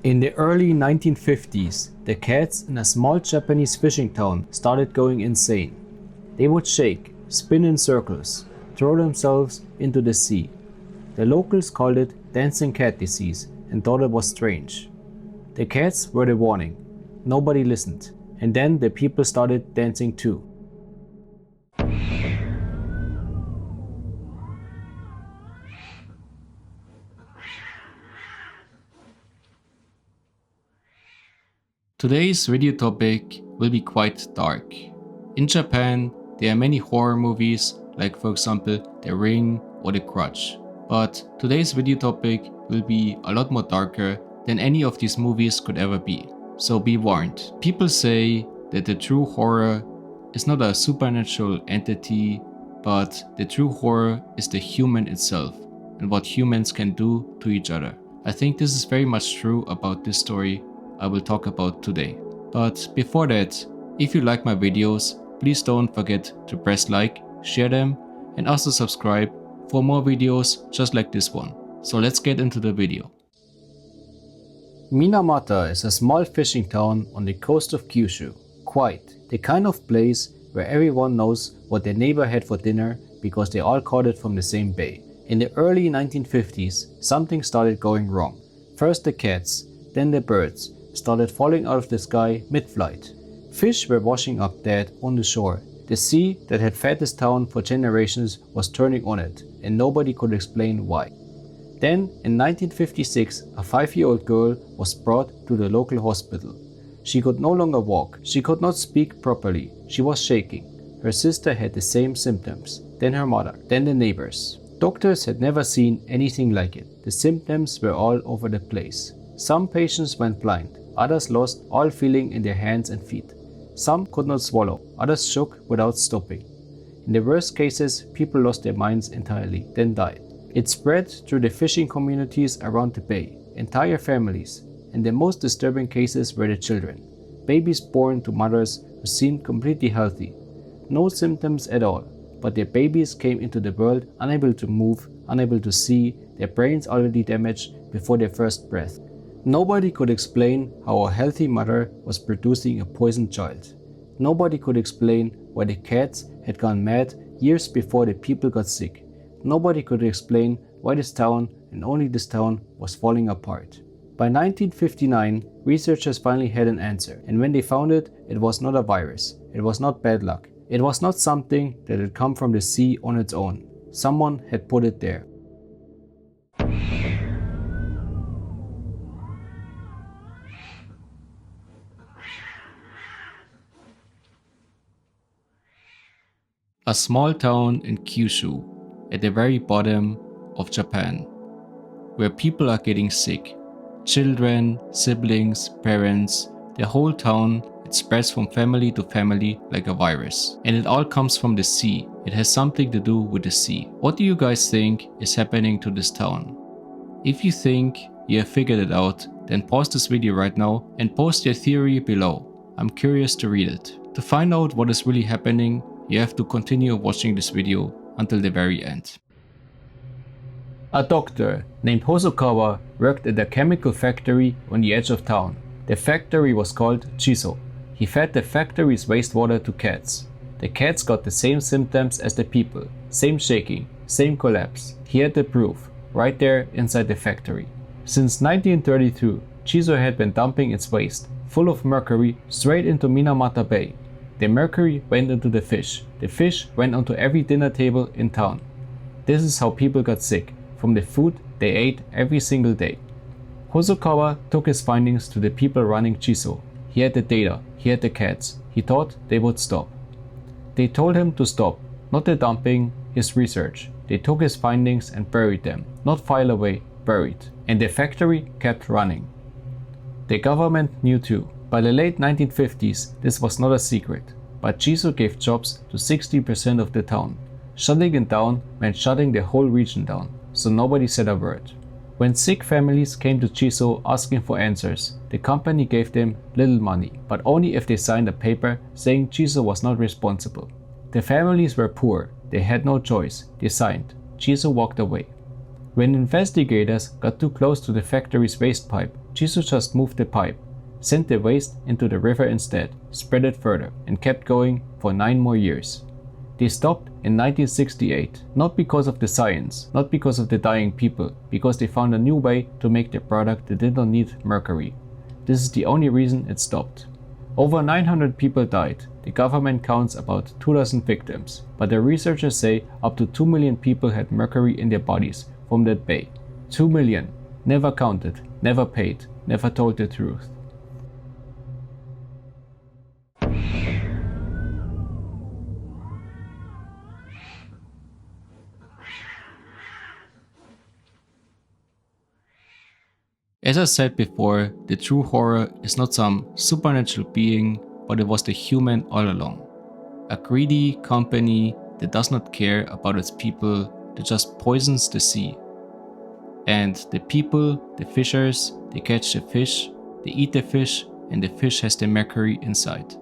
In the early 1950s, the cats in a small Japanese fishing town started going insane. They would shake, spin in circles, throw themselves into the sea. The locals called it dancing cat disease and thought it was strange. The cats were the warning. Nobody listened, and then the people started dancing too. Today's video topic will be quite dark. In Japan, there are many horror movies, like for example The Ring or The Grudge. But today's video topic will be a lot more darker than any of these movies could ever be. So be warned. People say that the true horror is not a supernatural entity, but the true horror is the human itself and what humans can do to each other. I think this is very much true about this story I will talk about today. But before that, if you like my videos, please don't forget to press like, share them, and also subscribe for more videos just like this one. So let's get into the video. Minamata is a small fishing town on the coast of Kyushu. Quite the kind of place where everyone knows what their neighbor had for dinner because they all caught it from the same bay. In the early 1950s, something started going wrong. First the cats, then the birds started falling out of the sky mid-flight. Fish were washing up dead on the shore. The sea that had fed this town for generations was turning on it, and nobody could explain why. Then, in 1956, a 5-year-old girl was brought to the local hospital. She could no longer walk. She could not speak properly. She was shaking. Her sister had the same symptoms, then her mother, then the neighbors. Doctors had never seen anything like it. The symptoms were all over the place. Some patients went blind. Others lost all feeling in their hands and feet. Some could not swallow, others shook without stopping. In the worst cases, people lost their minds entirely, then died. It spread through the fishing communities around the bay, entire families, and the most disturbing cases were the children. Babies born to mothers who seemed completely healthy. No symptoms at all, but their babies came into the world unable to move, unable to see, their brains already damaged before their first breath. Nobody could explain how a healthy mother was producing a poisoned child. Nobody could explain why the cats had gone mad years before the people got sick. Nobody could explain why this town, and only this town, was falling apart. By 1959, researchers finally had an answer, and when they found it, it was not a virus. It was not bad luck. It was not something that had come from the sea on its own. Someone had put it there. A small town in Kyushu, at the very bottom of Japan, where people are getting sick. Children, siblings, parents, the whole town, it spreads from family to family like a virus. And it all comes from the sea. It has something to do with the sea. What do you guys think is happening to this town? If you think you have figured it out, then pause this video right now and post your theory below. I'm curious to read it. To find out what is really happening, you have to continue watching this video until the very end. A doctor named Hosokawa worked at a chemical factory on the edge of town. The factory was called Chiso. He fed the factory's wastewater to cats. The cats got the same symptoms as the people, same shaking, same collapse. He had the proof, right there inside the factory. Since 1932, Chiso had been dumping its waste, full of mercury, straight into Minamata Bay. The mercury went into the fish went onto every dinner table in town. This is how people got sick, from the food they ate every single day. Hosokawa took his findings to the people running Chiso. He had the data, he had the cats, he thought they would stop. They told him to stop, not the dumping, his research. They took his findings and buried them, not file away, buried. And the factory kept running. The government knew too. By the late 1950s, this was not a secret, but Chiso gave jobs to 60% of the town. Shutting it down meant shutting the whole region down, so nobody said a word. When sick families came to Chiso asking for answers, the company gave them little money, but only if they signed a paper saying Chiso was not responsible. The families were poor, they had no choice, they signed. Chiso walked away. When investigators got too close to the factory's waste pipe, Chiso just moved the pipe, sent the waste into the river instead, spread it further, and kept going for 9 more years. They stopped in 1968, not because of the science, not because of the dying people, because they found a new way to make the product that did not need mercury. This is the only reason it stopped. Over 900 people died. The government counts about 2,000 victims, but the researchers say up to 2 million people had mercury in their bodies from that bay. 2 million. Never counted, never paid, never told the truth. As I said before, the true horror is not some supernatural being, but it was the human all along. A greedy company that does not care about its people, that just poisons the sea. And the people, the fishers, they catch the fish, they eat the fish, and the fish has the mercury inside.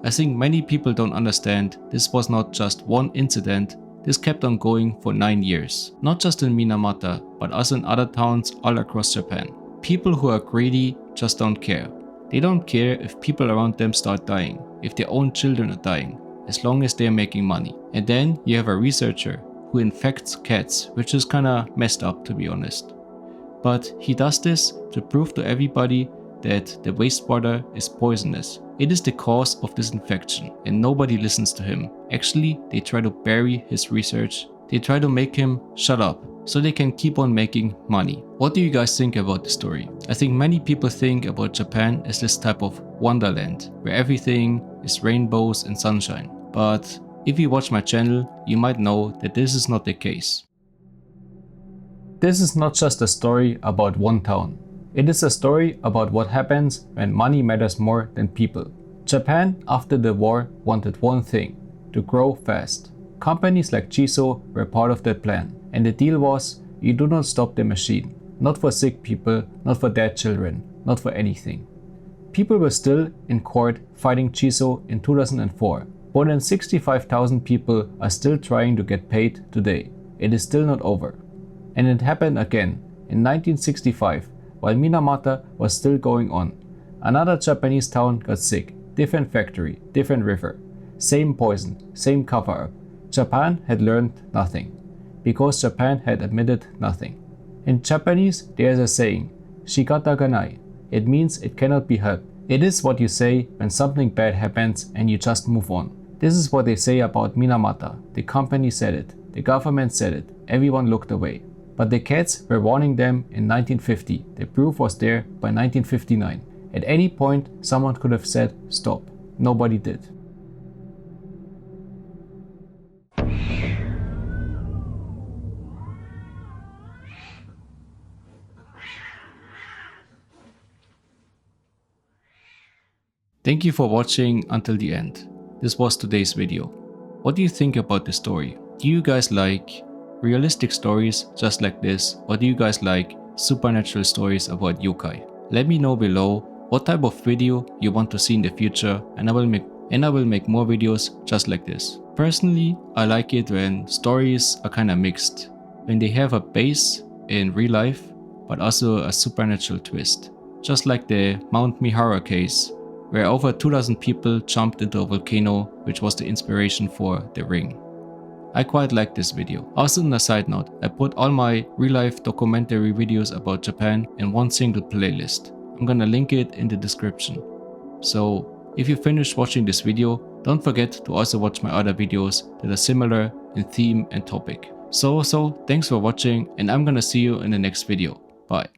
I think many people don't understand this was not just one incident, this kept on going for 9 years. Not just in Minamata, but also in other towns all across Japan. People who are greedy just don't care. They don't care if people around them start dying, if their own children are dying, as long as they are making money. And then you have a researcher who infects cats, which is kinda messed up to be honest. But he does this to prove to everybody that the wastewater is poisonous. It is the cause of this infection, and nobody listens to him. Actually, they try to bury his research. They try to make him shut up, so they can keep on making money. What do you guys think about the story? I think many people think about Japan as this type of wonderland, where everything is rainbows and sunshine. But if you watch my channel, you might know that this is not the case. This is not just a story about one town. It is a story about what happens when money matters more than people. Japan, after the war, wanted one thing: to grow fast. Companies like Chiso were part of that plan. And the deal was, you do not stop the machine. Not for sick people, not for dead children, not for anything. People were still in court fighting Chiso in 2004. More than 65,000 people are still trying to get paid today. It is still not over. And it happened again in 1965, while Minamata was still going on. Another Japanese town got sick. Different factory, different river. Same poison, same cover-up. Japan had learned nothing, because Japan had admitted nothing. In Japanese, there is a saying, "Shikata ga nai." It means it cannot be helped. It is what you say when something bad happens and you just move on. This is what they say about Minamata. The company said it, the government said it, everyone looked away. But the cats were warning them in 1950. The proof was there by 1959. At any point, someone could have said, stop. Nobody did. Thank you for watching until the end. This was today's video. What do you think about the story? Do you guys like realistic stories just like this, or do you guys like supernatural stories about yokai? Let me know below what type of video you want to see in the future, and I will make more videos just like this. Personally, I like it when stories are kinda mixed, when they have a base in real life but also a supernatural twist. Just like the Mount Mihara case, where over 2,000 people jumped into a volcano, which was the inspiration for The Ring. I quite like this video. Also on a side note, I put all my real-life documentary videos about Japan in one single playlist. I'm gonna link it in the description. So if you finish watching this video, don't forget to also watch my other videos that are similar in theme and topic. So thanks for watching, and I'm gonna see you in the next video. Bye.